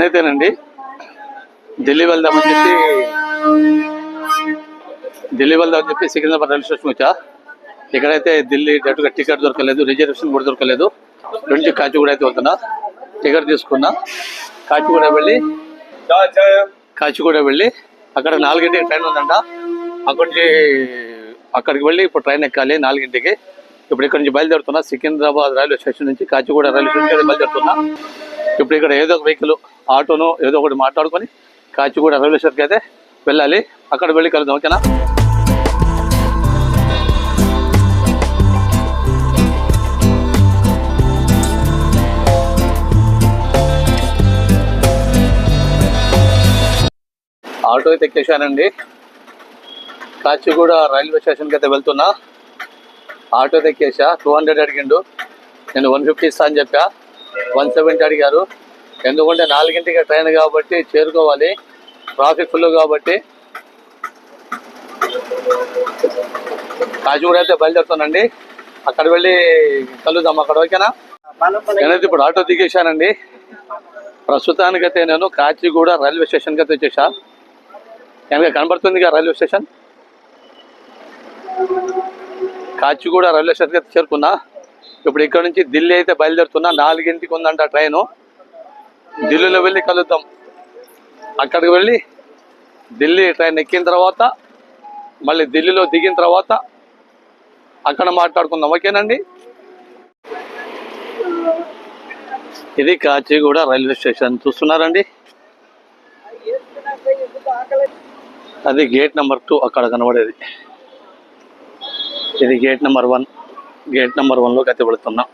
నేనైతేనండి ఢిల్లీ వెళ్దామని చెప్పి Secunderabad railway station వచ్చా. ఇక్కడైతే ఢిల్లీ డైరెక్ట్గా టికెట్ దొరకలేదు, రిజర్వేషన్ కూడా దొరకలేదు. నుంచి కాచిగూడ అయితే వెళ్తున్నా. టికెట్ తీసుకున్నా. కాచిగూడ వెళ్ళి అక్కడ 4 గంటలకి ట్రైన్ ఉందంట. అక్కడికి వెళ్ళి ఇప్పుడు ట్రైన్ ఎక్కాలి 4 గంటలకి. ఇప్పుడు ఇక్కడ నుంచి బయలుదేరుతున్నా. సికింద్రాబాద్ రైల్వే స్టేషన్ నుంచి కాచిగూడ రైల్వే స్టేషన్ బయలుదేరుతున్నా. ఇప్పుడు ఇక్కడ ఏదో ఒక వెహికల్, ఆటోనో ఏదో ఒకటి మాట్లాడుకొని కాచిగూడ రైల్వే స్టేషన్కి అయితే వెళ్ళాలి. అక్కడ వెళ్ళి కలుద్దాం, ఓకేనా? ఆటో అయితే ఎక్కేసానండి. కాచిగూడ రైల్వే స్టేషన్కి అయితే వెళ్తున్నా. ఆటో అయితే ఎక్కేసా. 200 అడిగిండు. నేను 150 ఇస్తా అని చెప్పా. 170 అడిగారు. ఎందుకంటే 4 గంటలకి ట్రైన్ కాబట్టి చేరుకోవాలి, ట్రాఫిక్ ఫుల్ కాబట్టి. కాచిగూడ అయితే బయలుదేరుతానండి. అక్కడ వెళ్ళి కలుద్దాం అక్కడ, ఓకేనా? నేనైతే ఇప్పుడు ఆటో దిగేశానండి. ప్రస్తుతానికైతే నేను కాచిగూడ రైల్వే స్టేషన్కి అయితే వచ్చేసా. కనుక కనబడుతుందిగా రైల్వే స్టేషన్. కాచిగూడ రైల్వే స్టేషన్కి అయితే చేరుకున్నా. ఇప్పుడు ఇక్కడ నుంచి ఢిల్లీ అయితే బయలుదేరుతున్నా. 4 గంటలకి ఉందంట ట్రైను. ఢిల్లీలో వెళ్ళి కలుద్దాం. అక్కడికి వెళ్ళి ఢిల్లీ ట్రైన్ ఎక్కిన తర్వాత మళ్ళీ ఢిల్లీలో దిగిన తర్వాత అక్కడ మాట్లాడుకుందాం, ఓకేనండి? ఇది కాచిగూడ రైల్వే స్టేషన్ చూస్తున్నారండి. అది గేట్ నెంబర్ 2 అక్కడ కనబడేది. ఇది గేట్ నెంబర్ 1. గేట్ నెంబర్ 1లోకి అయితే వెళుతున్నాం.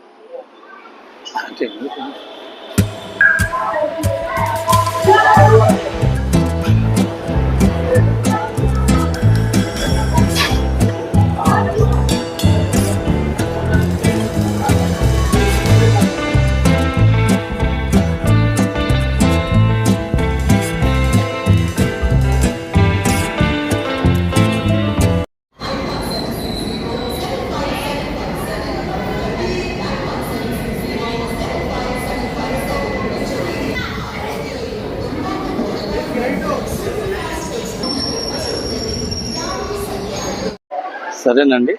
సరేనండి,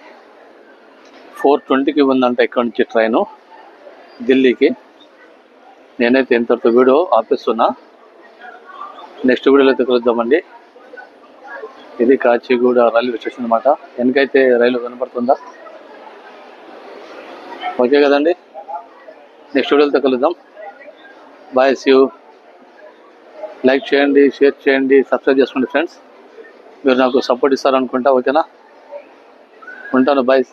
4:20కి ఉందంట ఇక్కడ నుంచి ట్రైను ఢిల్లీకి. నేనైతే ఇంతటితో వీడియో ఆపేస్తున్నా. నెక్స్ట్ వీడియోలో అయితే కలుద్దామండి. ఇది కాచిగూడ రైల్వే స్టేషన్ అనమాట. వెనకైతే రైలు కనపడుతుందా? ఓకే కదండి. నెక్స్ట్ వీడియోతో కలుద్దాం. Bye, see you. లైక్ చేయండి, షేర్ చేయండి, సబ్స్క్రైబ్ చేసుకోండి ఫ్రెండ్స్. మీరు నాకు సపోర్ట్ ఇస్తారనుకుంటా, ఓకేనా? ఉంటాను, బాయ్.